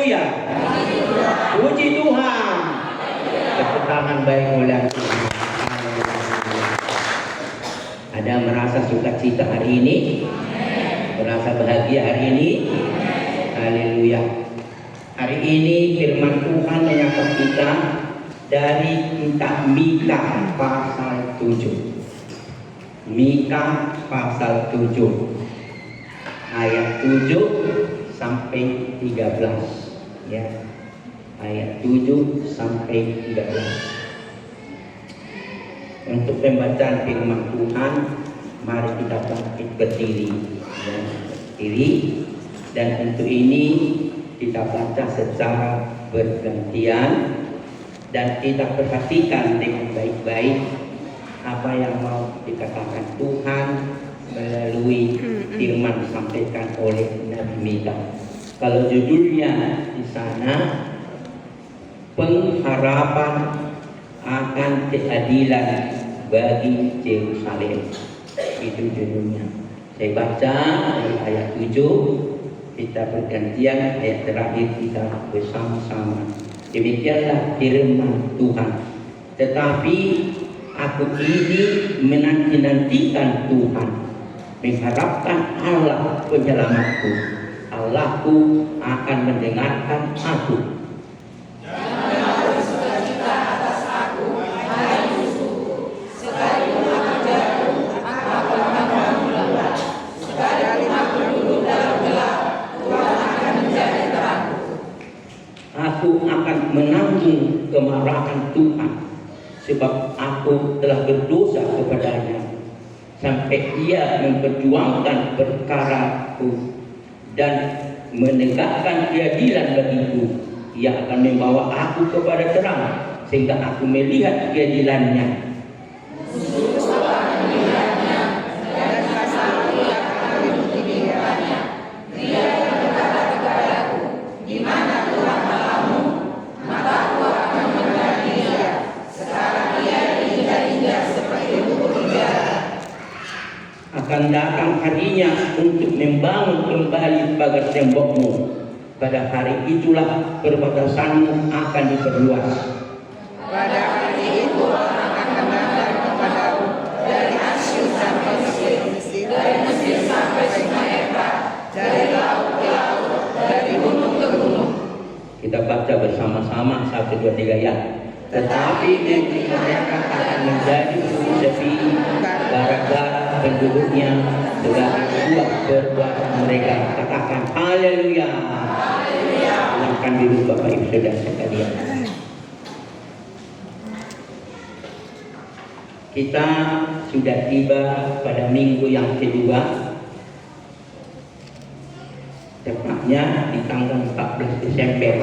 Haleluya. Puji Tuhan. Tepuk tangan baik oleh Tuhan. Ada merasa sukacita hari ini? Merasa bahagia hari ini? Haleluya. Hari ini firman Tuhan menyapa kita dari kitab Mika pasal 7. Mika pasal 7 ayat 7 sampai 13 ya. Ayat 7 sampai 13. Untuk pembacaan firman Tuhan, mari kita bangkit berdiri ya, berdiri, dan untuk ini kita baca secara bergantian dan kita perhatikan dengan baik-baik apa yang mau dikatakan Tuhan melalui firman disampaikan oleh Nabi Mika. Kalau judulnya di sana, pengharapan akan keadilan bagi Yerusalem, itu judulnya. Saya baca dari ayat 7, kita bergantian, ayat terakhir kita bersama-sama. Demikianlah firman Tuhan. Tetapi aku ini menanti-nantikan Tuhan, mengharapkan Allah penyelamatku. Allahku akan mendengarkan aku. Janganlah bersukacita atas aku, hai musuhku. Sekalipun aku jatuh, aku akan bangun lembut. Sekalipun aku duduk dalam gelap, Tuhan akan menjadi terangku. Aku akan menanggung kemarahan Tuhan, sebab aku telah berdosa kepadanya, sampai Ia memperjuangkan perkaraku dan menegakkan keadilan bagiku. Ia akan membawa aku kepada terang, sehingga aku melihat keadilannya. Musuhku akan melihatnya, dan kasihku akan menutupi hadapannya. Dia yang berkata kepadaku, di mana Tuhan Allahmu? Maka aku akan melihat dia. Sekarang ia diinjak-injak seperti buku penjara. Akan datang harinya untuk membangun kembali pagar tembokmu. Pada hari itulah perbatasanmu akan diperluas. Pada hari itu orang akan datang kepadamu dari Asyur sampai Mesir, dari Mesir sampai Sungai Efrat, dari laut ke laut, dari gunung ke gunung. Kita baca bersama-sama 1, 2, 3 ya. Tetapi negeri mereka akan menjadi sepi gara-gara penduduknya segala buah perbuatan mereka. Katakan haleluya. Silakan duduk Bapak Ibu Saudara sekalian. Kita sudah tiba pada minggu yang kedua, tepatnya di tanggal 14 Desember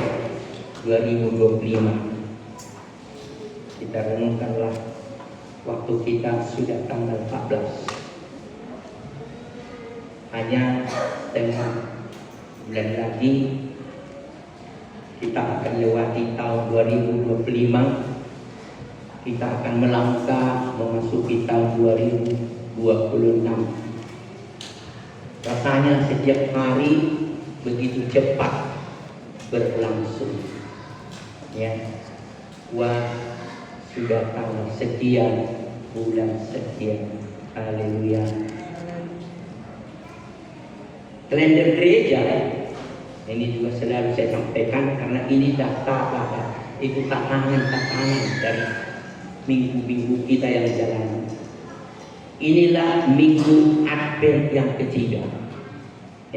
2025. Kita renungkanlah waktu kita sudah tanggal 14. Hanya setengah bulan lagi kita akan lewati tahun 2025. Kita akan melangkah memasuki tahun 2026. Rasanya setiap hari begitu cepat berlangsung. Ya, wah, sudah tanggal sekian, bulan sekian. Haleluya. Kalender gereja ini juga selalu saya sampaikan, karena ini data itu tatanan dari minggu-minggu kita yang jalan. Inilah minggu Advent yang ketiga,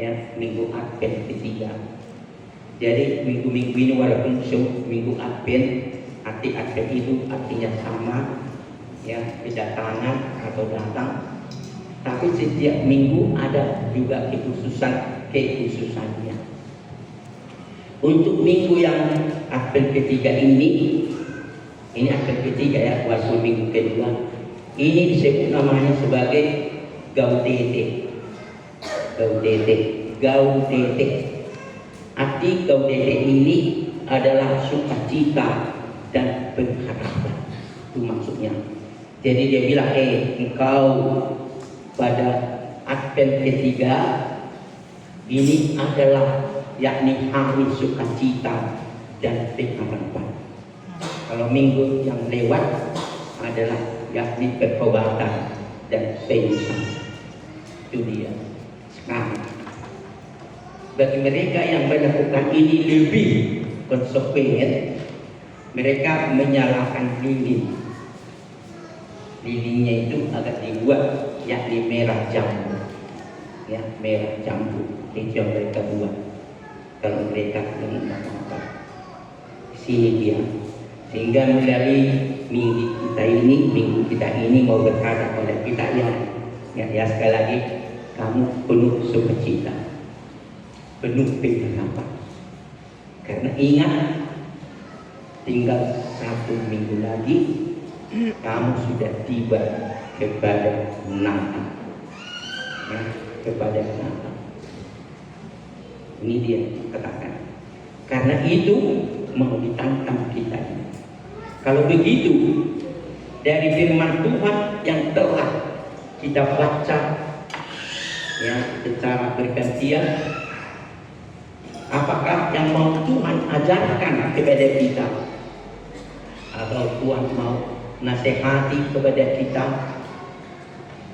ya, minggu Advent ketiga. Jadi minggu-minggu ini walaupun minggu Advent, arti Advent itu artinya sama, ya, kedatangan atau datang. Tapi setiap minggu ada juga kekhususannya. Untuk minggu yang Advent ketiga ini Advent ketiga ya, walaupun minggu kedua, ini disebut namanya sebagai Gaudete. Arti Gaudete ini adalah sukacita dan pengharapan. Itu maksudnya. Jadi dia bilang, engkau pada Advent ketiga ini adalah yakni hari sukacita dan pengharapan. Kalau minggu yang lewat adalah yakni pertobatan dan penyusahan. Itu dia. Sekarang bagi mereka yang melakukan ini lebih konsekuen, mereka menyalakan lilin. Lilinnya itu agak dibuat yakni merah jambu, ya, merah jambu itu yang mereka buat. Kalau mereka ingin apa, sini dia. Sehingga melalui minggu kita ini mau berkata pada kita ya sekali lagi, kamu penuh sukacita, penuh pengharapan. Karena ingat, tinggal 1 minggu lagi kamu sudah tiba kepada Natal, ya, kepada Natal. Ini dia katakan. Karena itu mau ditantang kita. Kalau begitu, dari firman Tuhan yang telah kita baca ya secara bergantian, apakah yang mau Tuhan ajarkan kepada kita, atau Tuhan mau nasihati kepada kita,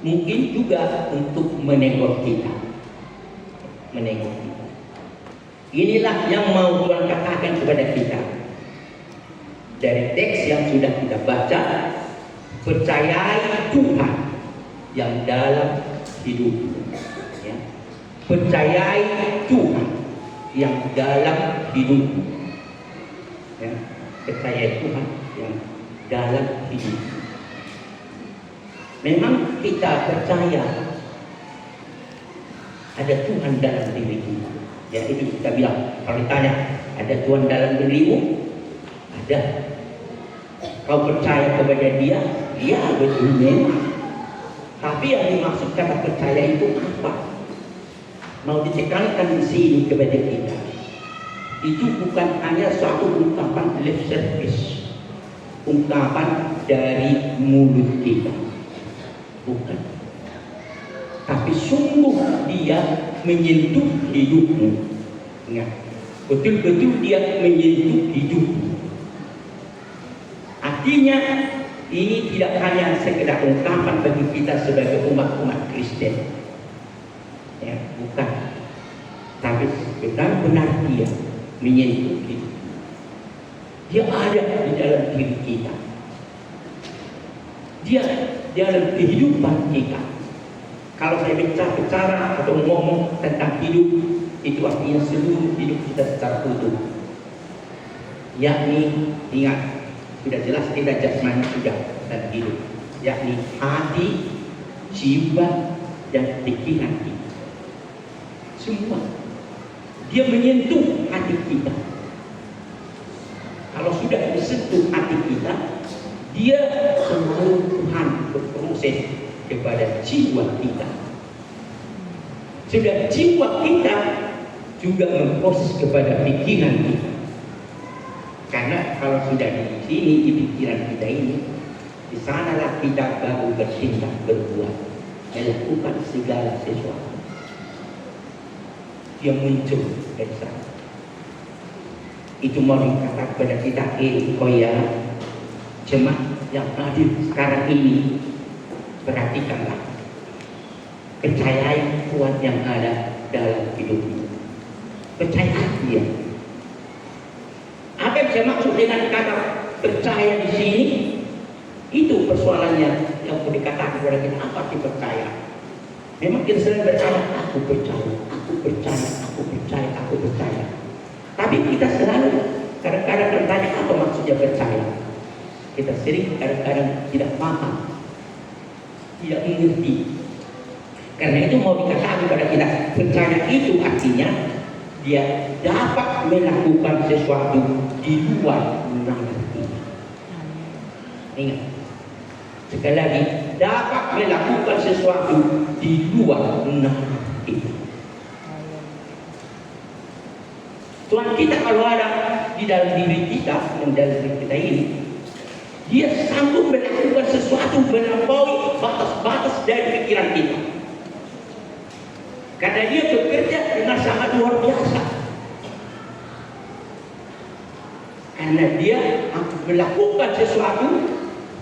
mungkin juga untuk menegur kita. Inilah yang mau Tuhan katakan kepada kita. Dari teks yang sudah kita baca, percayai Tuhan yang dalam hidupmu. Ya. Percayai Tuhan yang dalam hidupmu. Ya. Percayai Tuhan yang dalam hidupmu. Memang kita percaya ada Tuhan dalam diri kita. Ya, itu kita bilang. Kalau ditanya, ada Tuhan dalam dirimu? Ada. Kau percaya kepada Dia? Ya, betul memang. Tapi yang dimaksud kata percaya itu apa? Mau ditekankan di sini kepada kita. Itu bukan hanya suatu ungkapan lip service, ungkapan dari mulut kita. Bukan. Tapi sungguh dia menyentuh hidupmu. Ingat, betul-betul dia menyentuh hidupmu. Artinya ini tidak hanya sekedar ungkapan bagi kita sebagai umat-umat Kristen, ya, bukan. Tapi benar-benar dia menyentuh hidup. Dia ada di dalam diri kita. Dia dalam kehidupan kita. Kalau saya bicara atau ngomong tentang hidup, itu artinya seluruh hidup kita secara utuh. Yakni, ingat, sudah jelas kita jasmani sudah dan hidup, yakni hati, jiwa, dan pikiran kita. Semua dia menyentuh hati kita. Kalau sudah disentuh hati kita, dia selalu Tuhan berproses kepada jiwa kita. Sudah jiwa kita juga memproses kepada pikiran kita. Karena kalau sudah di sini, di pikiran kita ini, di sanalah kita baru bertindak, berbuat, melakukan segala sesuatu. Dia muncul dari sana. Itu mau dikatakan kepada kita, ya, jemaat yang hadir sekarang ini, perhatikanlah, percayai Tuhan yang ada dalam hidupmu. Percayai Dia. Apa yang saya maksud dengan kata percaya di sini? Itu persoalannya yang perlu dikatakan kepada kita, apa arti percaya? Memang kita sering berkata, aku percaya, aku percaya, aku percaya, aku percaya. Tapi kita selalu kadang-kadang bertanya, apa maksudnya percaya? Kita sering kadang-kadang tidak paham, tidak mengerti. Karena itu mau dikatakan kepada kita, percaya itu artinya dia dapat melakukan sesuatu di luar nalar kita. Ingat, sekali lagi, dapat melakukan sesuatu di luar nalar kita. Tuhan kita kalau ada di dalam diri kita, dan dalam diri kita ini, dia sanggup melakukan sesuatu melampaui batas-batas dari pikiran kita. Karena dia bekerja dengan sangat luar biasa. Karena dia melakukan sesuatu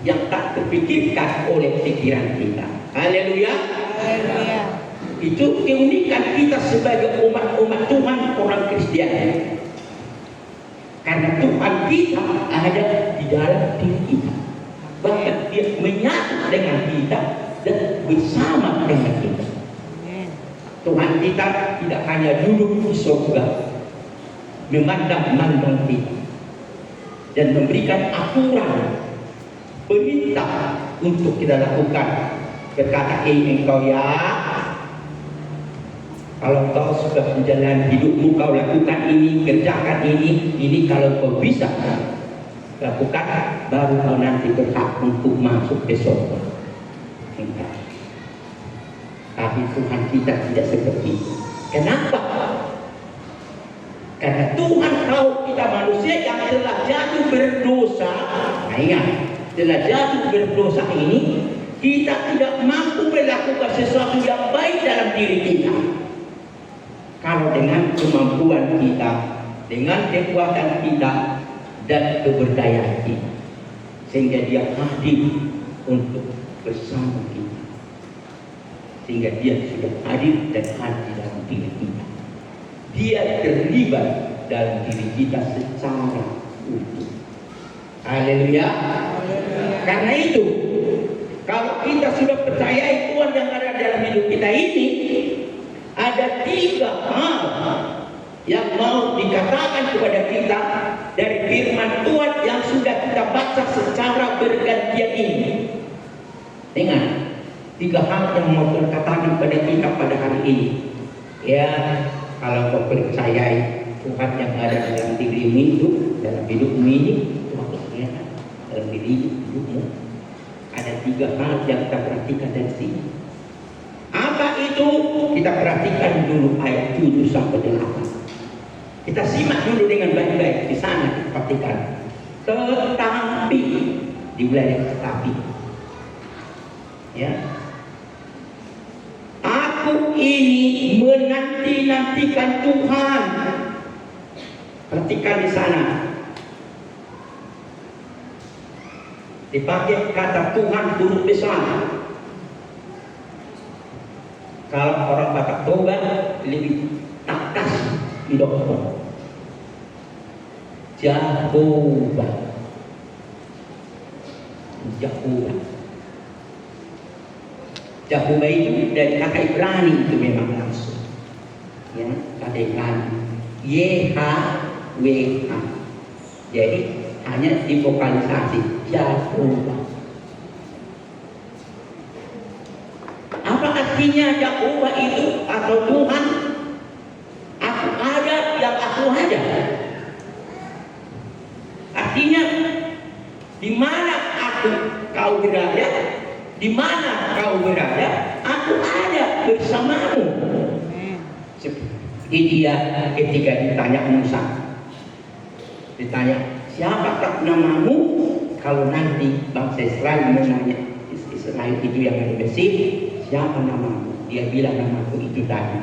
yang tak terpikirkan oleh pikiran kita. Haleluya. Haleluya. Itu keunikan kita sebagai umat Tuhan, orang Kristiani. Karena Tuhan kita ada di dalam diri kita. Bahkan dia menyatu dengan kita dan bersama dengan kita. Tuhan kita tidak hanya duduk di surga, memandang-mandang kita dan memberikan aturan, perintah untuk kita lakukan. Berkata, engkau ya, kalau kau sudah menjalani hidupmu, kau lakukan ini, kerjakan ini kalau kau bisa lakukan, baru kau nanti berhak untuk masuk ke surga. Tapi Tuhan kita tidak seperti itu. Kenapa? Karena Tuhan tahu kita manusia yang telah jatuh berdosa. Nah, ingat, telah jatuh berdosa ini, kita tidak mampu melakukan sesuatu yang baik dalam diri kita. Kalau dengan kemampuan kita, dengan kekuatan kita dan keberdayaan kita, sehingga dia hadir untuk bersama kita, sehingga dia sudah hadir dan hadir dalam diri kita. Dia terlibat dalam diri kita secara utuh. Haleluya. Karena itu, kalau kita sudah percaya Tuhan yang ada dalam hidup kita ini, ada 3 hal yang mau dikatakan kepada kita dari firman Tuhan yang sudah kita baca secara bergantian ini. Ingat, 3 hal yang mau terkatakan kepada kita pada hari ini. Ya, kalau kau percayai Tuhan yang ada dalam dirimu itu, dalam hidupmu ini, Tuhan kelihatan dalam hidupmu. Ada 3 hal yang kita perhatikan dari sini. Apa itu? Kita perhatikan dulu ayat 7 sampai 8. Kita simak dulu dengan baik-baik di sana, kita perhatikan. Tetapi, dimulai dari tetapi. Ya. Aku ini menanti-nantikan Tuhan. Perhatikan di sana. Dipakai kata Tuhan huruf besar. Kalau orang Batak Toba lebih takas hidupnya. Jehovah. Jehovah. Jehovah itu dari kata Ibrani itu memang langsung. Ya, kata Ibrani. YHWH. Jadi hanya divokalisasi Jehovah. Apa artinya Jehovah itu atau Tuhan? Aku ada yang aku ada. Artinya di mana kau berada, di mana kau berada, aku ada bersamamu. Seperti dia ketika ditanya Musa, ditanya siapakah namamu? Kalau nanti bangsa Israel menanya Israel itu yang ada di Mesir, siapa namamu? Dia bilang namaku itu tadi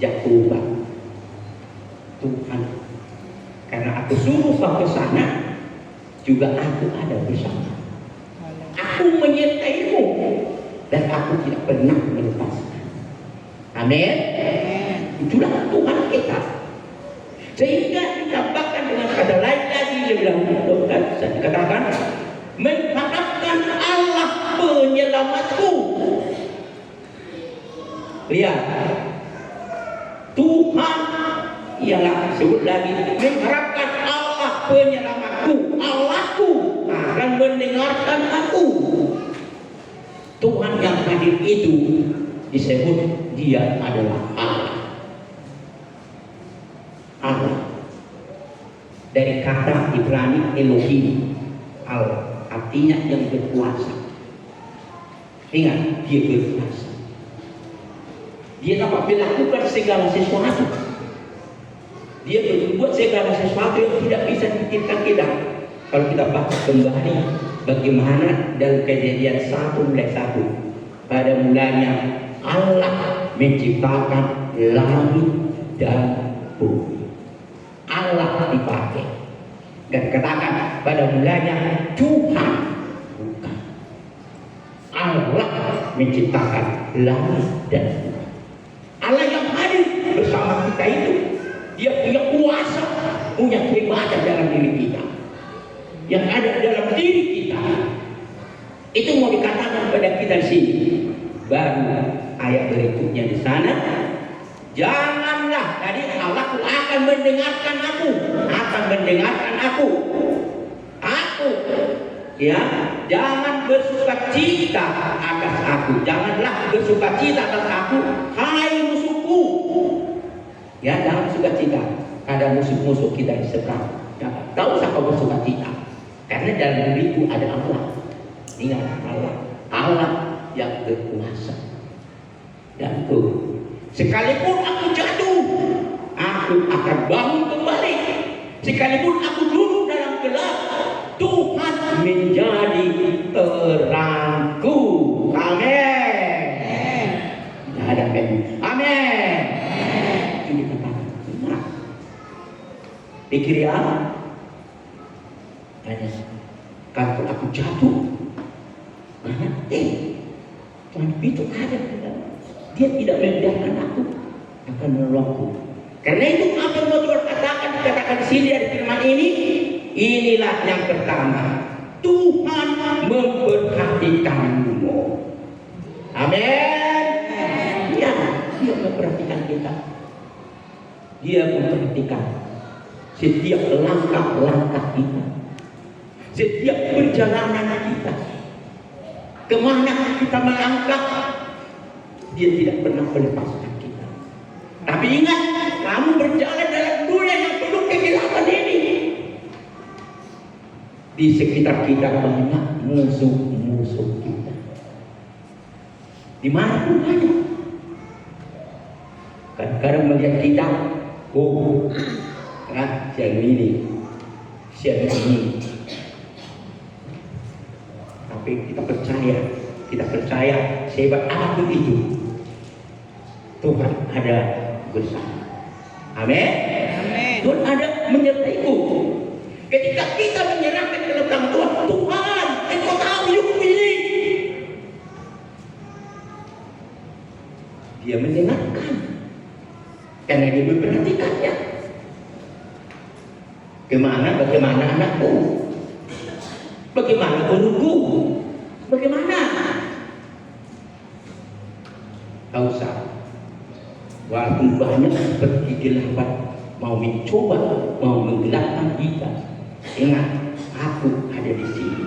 Jehovah, Tuhan. Karena aku suruh kau ke sana, juga aku ada bersama. Aku menyertaimu dan aku tidak pernah melepaskan. Amin. Itulah Tuhan kita. Sehingga ditambahkan dengan kata lain lagi lebih dahulu katakan mengharapkan Allah penyelamatku. Lihat, Tuhan ialah sebut lagi mengharapkan Allah penyelamatku, Allahku akan mendengarkan aku. Tuhan yang hadir itu disebut dia adalah Allah. Allah dari kata Ibrani Elohim, Allah artinya yang berkuasa. Ingat, dia berkuasa. Dia dapat melakukan segala sesuatu. Dia berbuat segala sesuatu yang tidak bisa dipikirkan kita. Kalau kita baca kembali bagaimana dalam Kejadian 1:1, pada mulanya Allah menciptakan langit dan bumi. Allah dipakai. Dan katakan pada mulanya Tuhan, bukan. Allah menciptakan langit dan bumi. Allah yang hadir bersama kita itu, dia punya kuasa, punya kehebatan dalam diri kita, yang ada dalam diri kita. Itu mau dikatakan pada kita di sini. Baru ayat berikutnya di sana, janganlah, tadi Allah akan mendengarkan aku, ya, jangan bersukacita atas aku, janganlah bersukacita atas aku, hai musuhku. Ya, jangan bersukacita. Ada musuh-musuh kita di seberang. Ya, tak usah kau bersukacita, karena dalam diriku ada Allah. Ingat, Allah yang berkuasa. Dan tuh, sekalipun aku jatuh, aku akan bangun kembali. Sekalipun aku duduk dalam gelap, Tuhan menjadi terangku. Amin. Tidak ada amin. Amin. Itu dikatakan benar. Pikir ya, kalau aku jatuh, Tuhan itu ada. Dia tidak membiarkan aku, akan menolongku. Karena itu apa yang Tuhan dikatakan di sini dari firman ini, inilah yang pertama, Tuhan memperhatikanmu. Amin. Ya, dia memperhatikan kita. Dia memperhatikan setiap langkah-langkah kita, setiap perjalanan kita. Kemana kita melangkah, dia tidak pernah melepaskan kita. Tapi ingat, kamu berjalan dalam dunia yang penuh kegelapan ini. Di sekitar kita banyak musuh-musuh kita. Di mana pun banyak. Kadang-kadang melihat kita, siang ini. Tapi kita percaya sehebat apapun itu, Tuhan ada bersama. Amin. Tuhan ada menyertaiku. Ketika kita menyerahkan dalam tangan Tuhan, Tuhan, Engkau tahu hidupku ini. Dia mendengarkan, karena dia memperhatikannya. Bagaimana anakku? Bagaimana guruku? Bagaimana? Tak usah. Walaupun banyak seperti kegelapan mau mencoba, mau menggelapkan kita, ingat, aku ada di sini.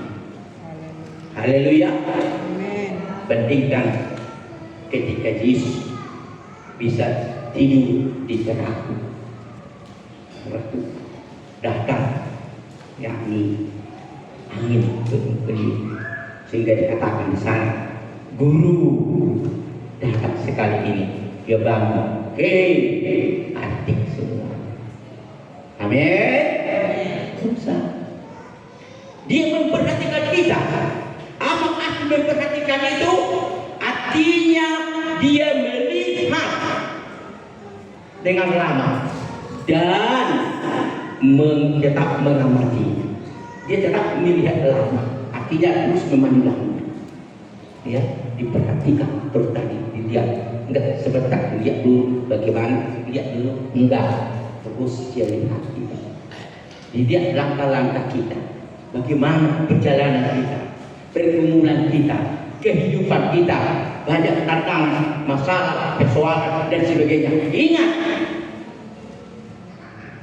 Haleluya. Bandingkan ketika Yesus bisa tidur di perahu, datang yakni angin bertiup, sehingga dikatakan di sana, guru datang sekali ini, dia bangun, adik semua. Amin. Susah. Dia memperhatikan kita. Apa arti memperhatikan itu? Artinya dia melihat dengan lama dan tetap mengamati. Dia tetap melihat lama. Artinya terus memandang. Ya, diperhatikan terus tadi, dilihat. Enggak sebentar, lihat dulu bagaimana, lihat dulu, enggak, terus dia lihat kita. Lihat langkah-langkah kita, bagaimana perjalanan kita, pergumulan kita, kehidupan kita, banyak tantangan, masalah, persoalan dan sebagainya. Ingat,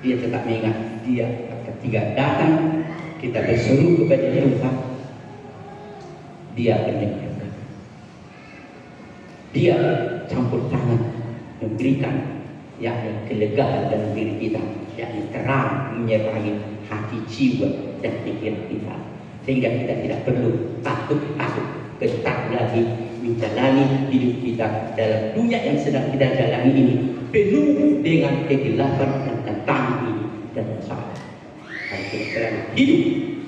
dia tetap mengingat. Dia ketika datang, kita berseru kepada Tuhan, dia mendengarkan. Dia campur tangan memberikan yakni kelegaan dalam diri kita, yakni terang menyerangi hati, jiwa dan pikiran kita, sehingga kita tidak perlu takut ketat lagi menjalani hidup kita dalam dunia yang sedang kita jalani ini, penuh dengan kegelapan dan tantangan ini dan masalah. Kalau kita selalu hidup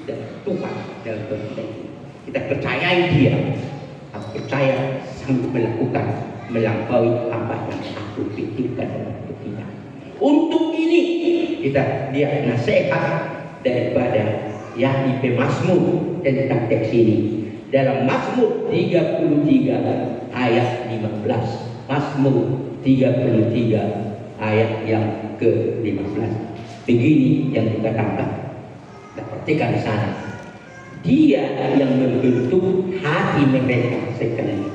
dan Tuhan dalam kehidupan ini, kita percayai Dia. Aku percaya sanggup melakukan melampaui apa yang aku pikirkan dalam hidup kita. Untuk ini dia nasihat daripada yakni pemazmur tentang teks ini. Dalam Mazmur 33 ayat 15. Mazmur 33 ayat yang ke-15. Begini yang dikatakan. Perhatikan di sana. Dia yang membentuk hati mereka sekalian.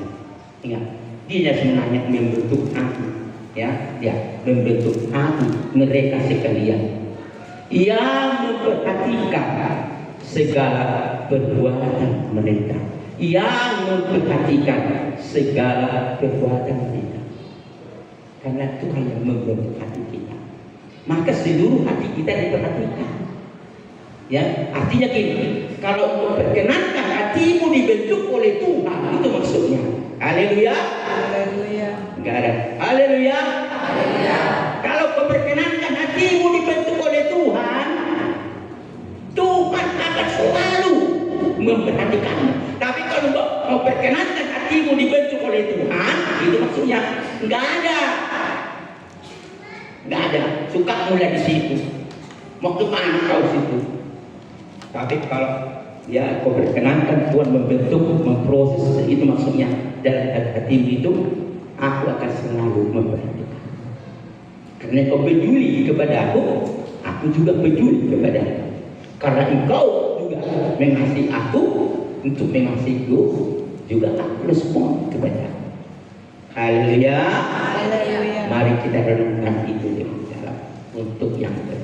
Ingat, dia sebenarnya membentuk hati, ya, dia membentuk hati mereka sekalian. Ia memperhatikan segala perbuatan mereka. Ia memperhatikan segala perbuatan mereka. Karena Tuhan yang membentuk hati kita, maka seluruh hati kita diperhatikan. Ya, artinya gini, kalau memperkenankan hatimu dibentuk oleh Tuhan, itu maksudnya. Haleluya. Haleluya. Enggak ada. Haleluya. Haleluya. Kalau memperkenankan hatimu dibentuk oleh Tuhan, Tuhan akan selalu memperhatikanmu. Tapi kalau memperkenankan hatimu dibentuk oleh Tuhan, itu maksudnya enggak ada. Enggak ada. Suka mulai di situ. Mau kemana kau situ? Tapi kalau ya kau perkenankan Tuhan membentuk, memproses, itu maksudnya dalam hatimu itu, aku akan selalu memperhatikan. Karena kau peduli kepada aku juga peduli kepadamu. Karena engkau juga mengasihi aku, untuk mengasihiku juga aku respon kepada aku. Haleluya. Haleluya. Mari kita renungkan itu dengan dalam untuk yang kedua.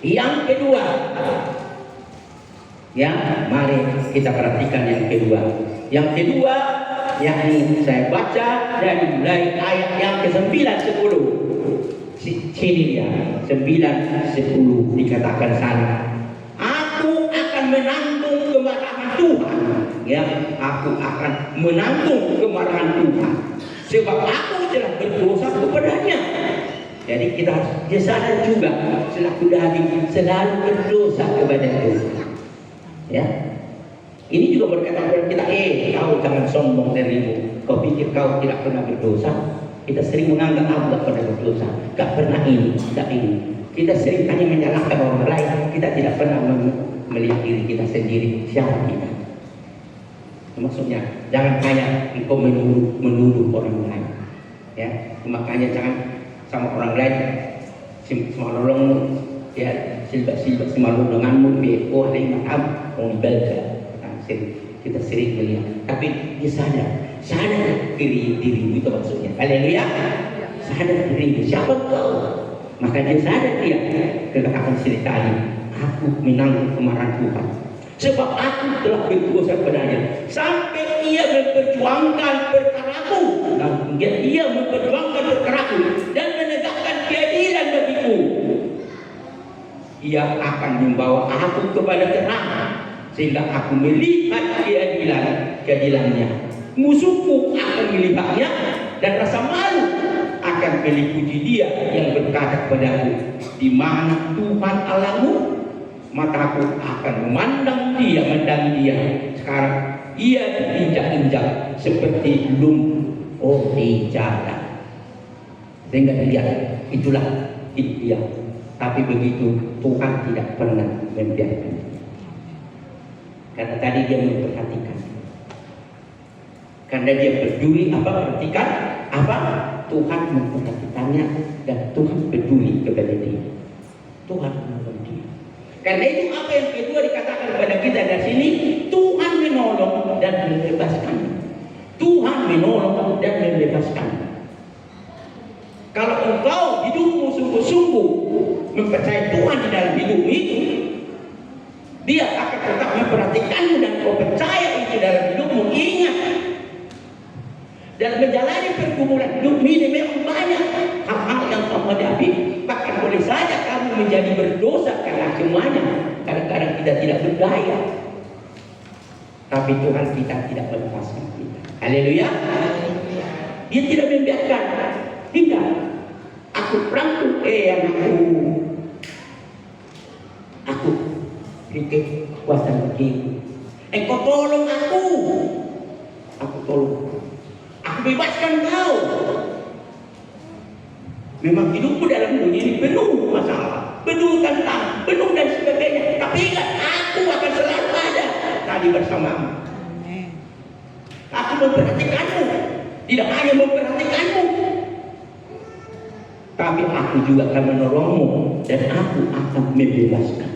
Yang kedua, ya, mari kita perhatikan yang kedua. Yang kedua, yakni saya baca dari mulai ayat yang ke-9, 10. Sini dia, 9, 10 dikatakan sana. Aku akan menanggung kemarahan Tuhan. Ya, aku akan menanggung kemarahan Tuhan. Sebab aku telah berdosa kepadanya. Jadi kita harus sadar juga selaku daging selalu berdosa kepada Tuhan. Ya, ini juga berkata kepada kita, kau jangan sombong dirimu. Kau pikir kau tidak pernah berdosa? Kita sering menganggap aku tidak pernah berdosa, tidak pernah ini, tidak ini. Kita sering hanya menyalahkan orang lain. Kita tidak pernah melihat diri kita sendiri, siapa kita. Maksudnya jangan hanya engkau menuduh orang lain. Ya, makanya jangan sama orang lain semalolong, ya, silbat semalolong denganmu, oh ini maaf, mau ibadah. Kita sering melihat, tapi dia sadar dirimu itu maksudnya. Haleluya. Sadar dirimu, siapa kau? Maka dia sadar dia kekatakan sekali, aku menanggung kemarahan Tuhan. Sebab aku telah berdosa padanya, sampai ia memperjuangkan perkaraku, dan kemudian ia memperjuangkan perkaraku dan menegakkan keadilan bagiku. Ia akan membawa aku kepada terang, sehingga aku melihat keadilannya. Musuhku akan melihatnya, dan rasa malu akan meliputi dia yang berkata kepadaku, di mana Tuhan Allahmu? Mataku akan memandang dia. Sekarang ia diinjak-injak seperti lumpur di jalan. Sehingga dilihat, itulah dia. Tapi begitu Tuhan tidak pernah membiarkan. Karena tadi dia memperhatikan. Karena dia peduli perhatikan Tuhan memperhatikannya, dan Tuhan peduli kepada dia. Tuhan menolong dia. Karena itu apa yang kedua dikatakan kepada kita dari sini, Tuhan menolong dan membebaskan. Tuhan menolong dan membebaskan. Kalau engkau hidupmu sungguh-sungguh mempercayai Tuhan di dalam hidupmu itu, dia akan tetap memperhatikanmu, dan kau percaya itu dalam hidupmu. Ingat, dalam menjalani pergumulan hidup ini memang banyak hal-hal yang kamu hadapi. Bahkan boleh saja kamu menjadi berdosa karena semuanya. Kadang-kadang kita tidak berdaya, tapi Tuhan kita tidak melepaskan kita. Haleluya. Dia tidak membiarkan. Tidak. Aku perangku, aku pikir kuasa begini. Engkau tolong aku tolong. Aku bebaskan kau. Memang hidupmu dalam dunia ini penuh masalah, penuh tantang, penuh lagi bersamamu. Amin. Aku memperhatikanmu, tidak hanya memperhatikanmu, tapi aku juga akan menolongmu dan aku akan membebaskan.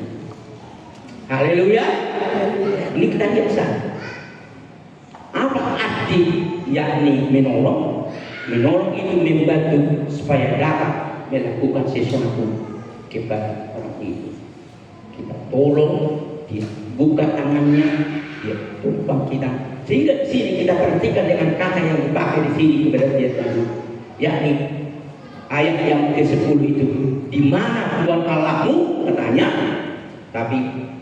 Haleluya. Ini kita biasa. Apa arti yakni menolong? Menolong itu membantu supaya dapat melakukan sesuatu kepada orang itu. Kita tolong, dia buka tangannya, dia tumpang kita. Sehingga di sini kita perhatikan dengan kata yang dipakai di sini kepada dia tadi, yakni ayat yang ke-10 itu, di mana Tuhan Allahmu, katanya, tapi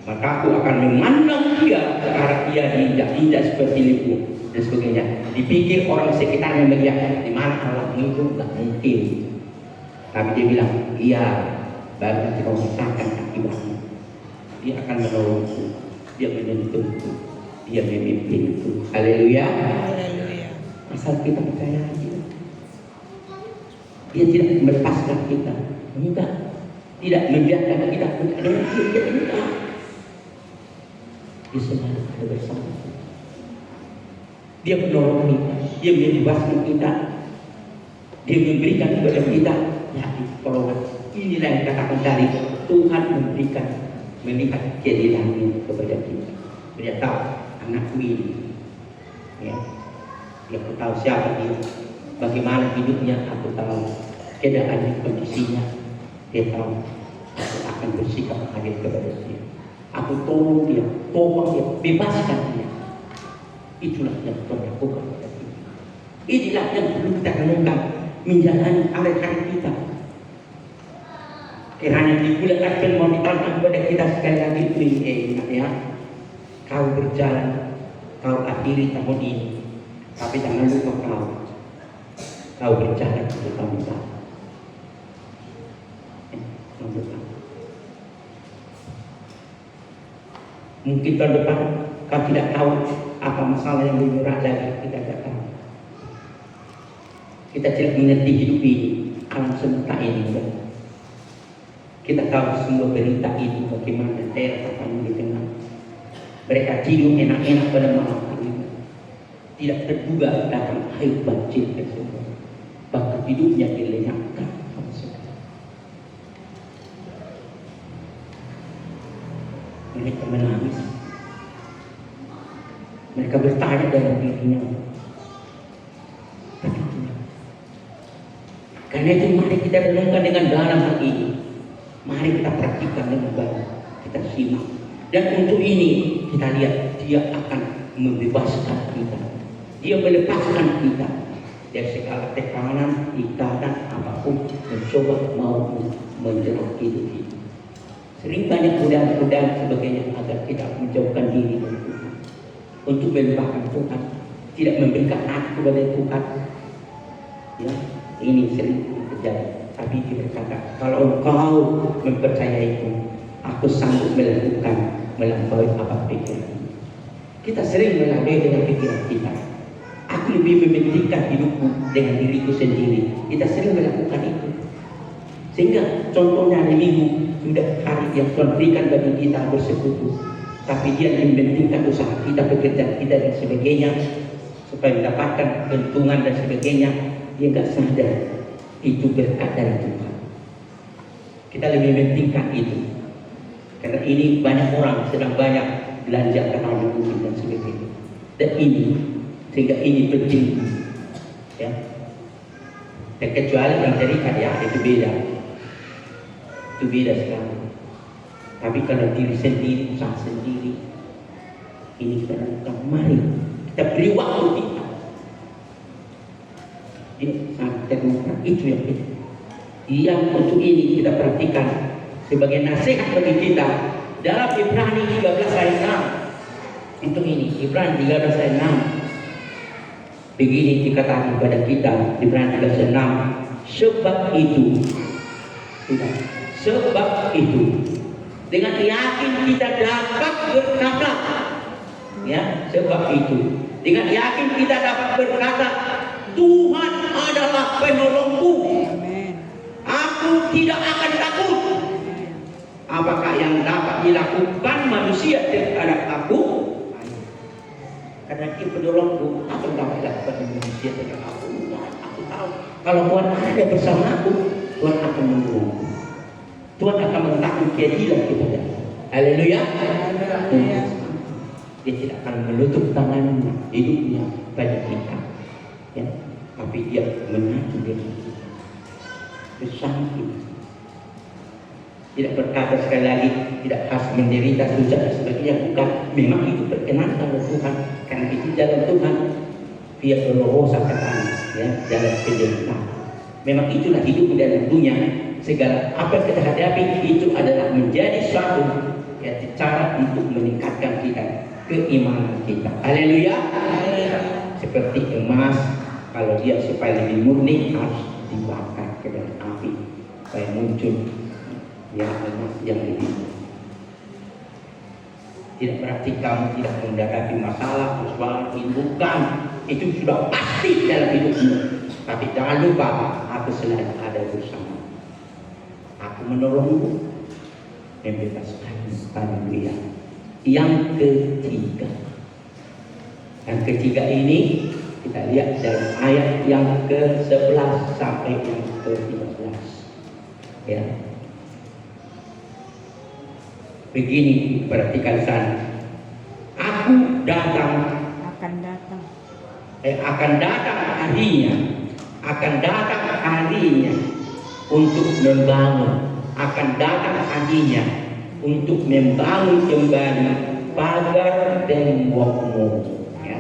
maka aku akan memandang dia sekarang dia diinjak-injak seperti itu dan sebagainya. Dipikir orang sekitarnya melihat di mana Allahmu itu nggak mungkin. Tapi dia bilang, iya, baru nanti kau rasakan akibatnya. Dia akan menolongku, dia menyentuhku, dia memimpinku. Haleluya. Haleluya. Asal kita percaya dia. Dia tidak melepaskan kita, enggak. Tidak membiarkan kita dengan dia, enggak. Dia selalu ada bersama kita. Dia menolong kita, dia membebaskan kita, dia memberikan kepada kita. Ya, pertolongan. Inilah yang katakan tadi, Tuhan memberikan, melihat keadilannya kepada kita. Dia tahu anakku ini, ya, dia tahu siapa dia, bagaimana hidupnya, aku tahu keadaannya, kondisinya, dia tahu. Aku akan bersikap adil kepada dia. Aku tolong dia, bebaskan dia. Itulah yang Tuhan lakukan kepada kita. Inilah yang perlu kita renungkan menjalani hari-hari kita. Kiranya di bulan akhir mau ditanam kepada kita sekali lagi ingat ya. Kau berjalan, kau akhiri tahun ini, tapi jangan lupa kau berjalan untuk tahun depan. Mungkin tahun depan kau tidak tahu apa masalah yang lebih berat lagi, kita tidak tahu. Kita tidak mengerti hidup ini, alam semesta ini. Kita tahu semua berita ini bagaimana daerah apa yang dikenal. Mereka tidur enak-enak pada malam hari. Tidak terduga datang air banjir ke semua. Bahkan hidupnya dilenyapkan. Mereka menangis. Mereka bertanya dalam dirinya. Karena itu mari kita renungkan dengan dalam hati ini. Mari kita praktikkan dengan baik. Kita simak. Dan untuk ini kita lihat dia akan membebaskan kita. Dia melepaskan kita dari segala tekanan, ikatan apapun mencoba mau menjerat hidup kita. Sering banyak godaan-godaan sebagainya agar kita menjauhkan diri dari Tuhan. Untuk melupakan Tuhan, tidak memberikan hati kepada Tuhan. Ya, ini sering terjadi. Tapi dia berkata, kalau engkau mempercayaiku, aku sanggup melakukan melampaui apa pikiran. Kita sering melalui dengan pikiran kita. Aku lebih mementingkan hidupku dengan diriku sendiri. Kita sering melakukan itu. Sehingga contohnya hari Minggu sudah hari yang Tuhan berikan bagi kita bersekutu. Tapi dia mementingkan usaha kita, pekerjaan kita dan sebagainya supaya mendapatkan keuntungan dan sebagainya. Dia tidak sadar itu berkat dari Tuhan. Kita lebih mementingkan itu. Karena ini banyak orang sedang banyak belanja karena mungkin dan sebagainya. Dan ini sehingga ini penting. Ya. Dan kecuali yang terikat ya itu beda. Itu beda sekali. Tapi kalau diri sendiri, usaha sendiri, ini kita lakukan. Mari kita beri waktu kita. Dia sangat terluka. Itu yang penting. Yang untuk ini kita perhatikan sebagai nasihat bagi kita dalam Ibrani 13 ayat 6. Untuk ini Ibrani 13 ayat 6. Begini dikatakan kepada kita Ibrani 13 ayat 6. Sebab itu dengan yakin kita dapat berkata, ya, sebab itu dengan yakin kita dapat berkata, Tuhan adalah penolongku. Aku tidak akan takut. Apakah yang dapat dilakukan manusia terhadap aku? Karena Dia penolongku, apa yang dapat lakukan dengan manusia dengan aku? Aku tahu kalau Tuhan ada bersama aku, Tuhan akan menolongku. Tuhan akan mengetahui keadilan kepada aku. Haleluya. Haleluya. Dia tidak akan menutup tangannya hidupnya pada kita, ya. Tapi Dia menyatu dengan kita, bersama kita. Tidak berkata sekali lagi, tidak khas menderita susah dan sebagainya, bukan. Memang itu berkenan oleh Tuhan, karena itu jalan Tuhan. Via dolorosa katanya, ya, jalan penderitaan. Memang itulah hidup dalam dunia. Segala apa yang kita hadapi itu adalah menjadi suatu, ya, cara untuk meningkatkan kita, keimanan kita. Haleluya. Seperti emas, kalau dia supaya lebih murni harus dibakar ke dalam api supaya muncul, ya, emas yang lebih. Tidak berarti kamu tidak menghadapi masalah, persoalan ini, bukan. Itu sudah pasti dalam hidupmu. Tapi jangan lupa, aku selalu ada bersama. Aku menolongmu, membebaskanmu. Haleluya. Yang ketiga ini kita lihat dalam ayat yang ke-11 sampai yang ke-15. Ya. Begini, perhatikan sana. Aku datang, akan datang harinya untuk membangun, akan datang harinya untuk membangun kembali pagar tembokmu. Ya.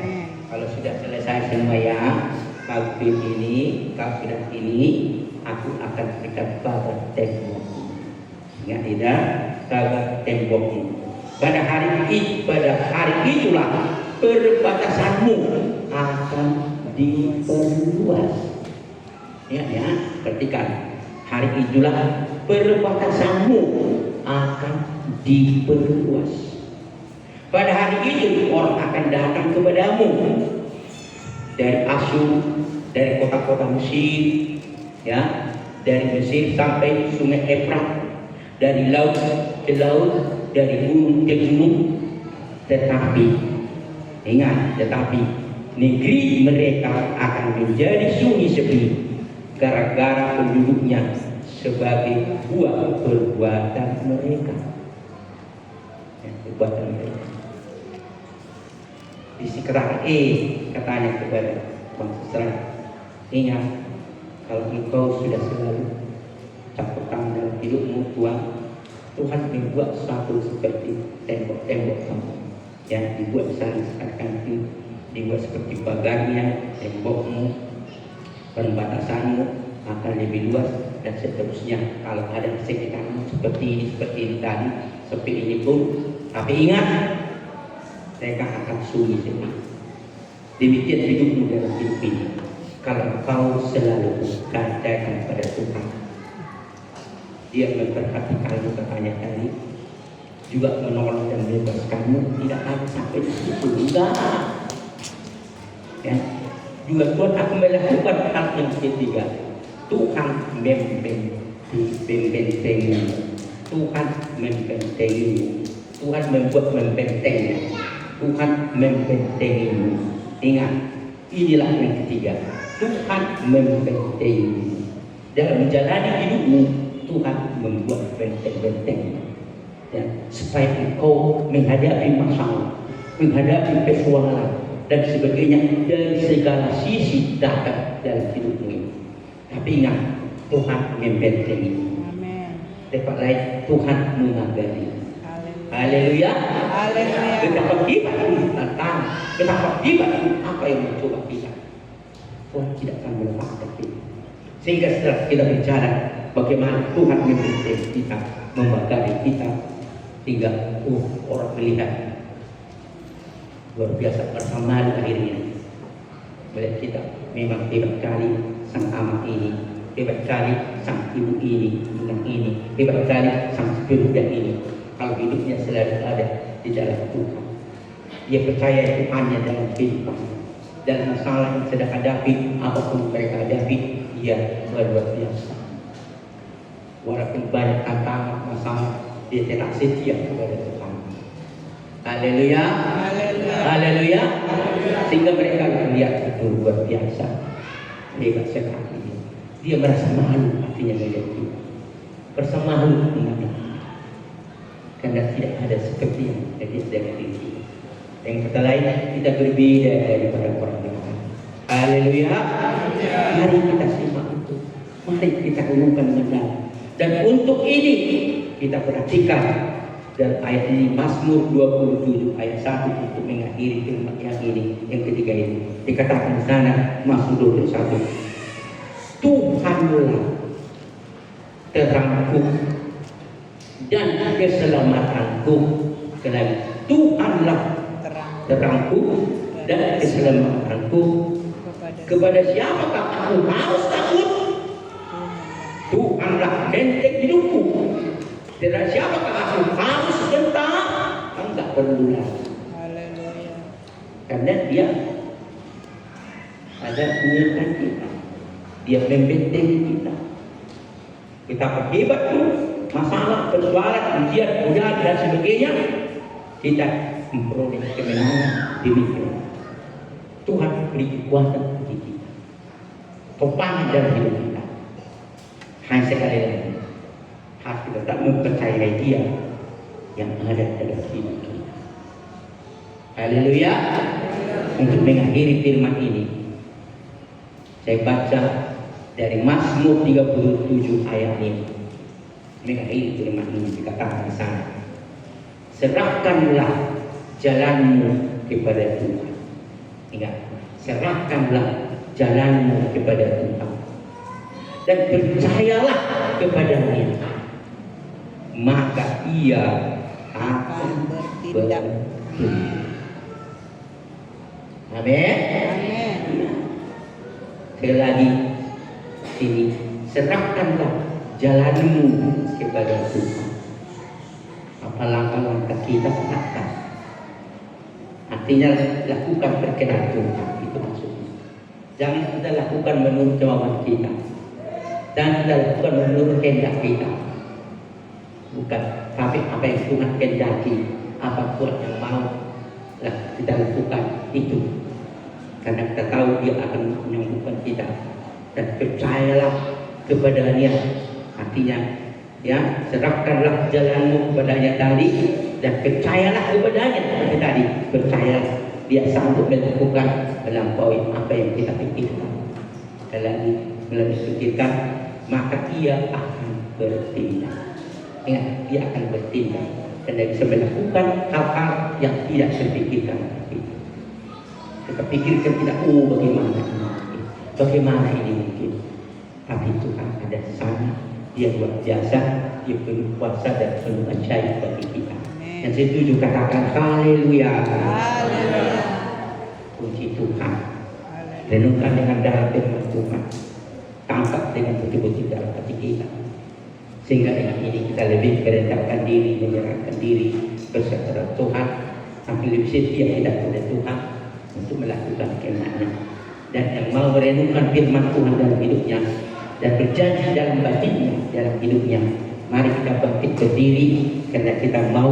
Kalau sudah selesai semua, ya, pagi ini, sudah ini, aku akan berikan pagar tembokmu. Ingat tidak? Pagar tembokmu. Pada hari itulah perbatasanmu akan diperluas. Ya, perhatikan. Hari itulah perbatasanmu akan diperluas. Pada hari itu orang akan datang kepadamu dari Asyur, dari kota-kota Mesir, ya, dari Mesir sampai Sungai Efrat, dari laut ke laut, dari gunung ke gunung. Tetapi ingat, negeri mereka akan menjadi sunyi sepi gara-gara penduduknya sebagai buah perbuatan mereka. Ya, perbuatan mereka. Di sekarang katanya kepada bangsa Israel, ingat, kalau engkau sudah selalu campur tangan dalam hidupmu, Tuhan membuat sesuatu seperti tembok-tembok kamu, yang dibuat seakan dibuat seperti pagarnya, tembokmu, perbatasanmu akan lebih luas dan seterusnya. Kalau ada sekitarmu seperti ini tadi, seperti ini pun, tapi ingat, mereka akan sunyi sepi. Demikian hidupmu dalam hidup ini. Kalau kau selalu katakan pada Tuhan, Dia memperhatikanmu, katanya tadi, juga menolong dan membebaskanmu, tidak akan sampai di situ. Enggak. Ya. Juga Tuhan akan melakukan hal yang ketiga. Tuhan membentengimu. Tuhan membentengimu. Tuhan membuat membentengnya. Tuhan membentengimu. Ingat, inilah yang ketiga. Tuhan membentengimu. Dalam menjalani hidupmu, Tuhan membuat benteng-benteng, ya, supaya engkau menghadapi masalah, menghadapi persoalan dan sebagainya dari segala sisi datang dalam hidupmu ini. Tapi ingat, Tuhan membentengi. Tempat lain, Tuhan mengagari. Haleluya. Betapa hebat itu tantangan, betapa hebat itu apa yang mencoba kita. Tuhan tidak akan melepaskan kita. Sehingga setelah kita bicara bagaimana Tuhan membentengi kita, membagari kita, hingga orang melihat luar biasa, bersama akhirnya melihat kita memang hebat kali sang amat ini, hebat kali sang ibu ini, yang ini, hebat kali sang pemuda ini. Kalau hidupnya selalu ada di dalam Tuhan, dia percaya Tuhannya dalam kehidupan, dan masalah yang sedang hadapi, apapun mereka hadapi, dia luar biasa. Walaupun banyak tantangan, masalah, dia tetap setia kepada Tuhan. Haleluya. Haleluya. Sehingga mereka melihat betul luar biasa, hebat sekali. Dia merasa malu artinya melihat dia. Merasa malu menghadap karena tidak ada seperti yang dari diri kita. Yang kata lain, kita berbeda daripada orang lain. Haleluya. Mari kita simak itu. Mari kita renungkan dengan dalam. Dan untuk ini kita perhatikan dan ayat ini Mazmur 27 ayat 1 untuk mengakhiri firman yang ini, yang ketiga ini dikatakan di sana Mazmur 21, Tuhanlah terangku dan keselamatanku. Sekali, Tuhanlah terangku dan keselamatanku. Kepada siapakah aku harus takut? Tuhanlah benteng hidupku. Tidak siapakah aku harus gentar? Enggak perlu lagi. Haleluya. Karena dia ada menyertai kita. Dia membentengi kita. Kita berhebat tuh, masalah, persoalan, ujian, godaan dan sebagainya, kita memperoleh kemenangan demikian. Tuhan beri kekuatan bagi kita. Topang dalam hidup kita. Hanya sekali lagi, harus kita tak mempercayai Dia yang ada dalam hidup kita. Haleluya. Untuk mengakhiri firman ini, saya baca dari Mazmur 37 ayat ini. Mengakhiri firman ini dikatakan di sana, serahkanlah jalanmu kepada Tuhan. Ingat, serahkanlah jalanmu kepada Tuhan dan percayalah kepada-Nya, maka Ia akan bertindak. Amin. Amin. Sekali lagi ini, serahkanlah jalanmu kepada Tuhan. Apa langkah-langkah kita lakukan? Artinya lakukan perkenan Tuhan, itu maksudnya. Jangan kita lakukan menurut kemauan kita. Dan kita lakukan menurut kehendak kita. Bukan, tapi apa yang Tuhan kehendaki, apa Tuhan yang mau kita lakukan itu. Karena kita tahu Dia akan menyembuhkan kita. Dan percayalah kepada-Nya. Artinya, ya, serahkanlah jalanmu kepada-Nya tadi dan percayalah kepada-Nya seperti tadi. Percayalah Dia sanggup melakukan melampaui apa yang kita pikirkan. Sekali lagi pikirkan, maka Ia akan bertindak. Ingat, Dia akan bertindak dan Dia bisa melakukan hal-hal yang tidak terpikirkan. Kita pikirkan tidak, oh bagaimana ini mungkin. Tapi Tuhan ada di sana. Dia luar biasa, Dia penuh kuasa dan penuh ajaib bagi kita. Yang setuju katakan haleluya. Haleluya. Puji Tuhan. Renungkan dengan dalam firman Tuhan. Tangkap dengan betul-betul dalam hati kita. Sehingga dengan ini kita lebih merendahkan diri, menyerahkan diri bersama Tuhan, sambil lebih setia kepada Tuhan untuk melakukan kehendak-Nya. Dan yang mau merenungkan firman Tuhan dalam hidupnya dan berjanji dalam batinnya dalam hidupnya, mari kita bangkit berdiri karena kita mau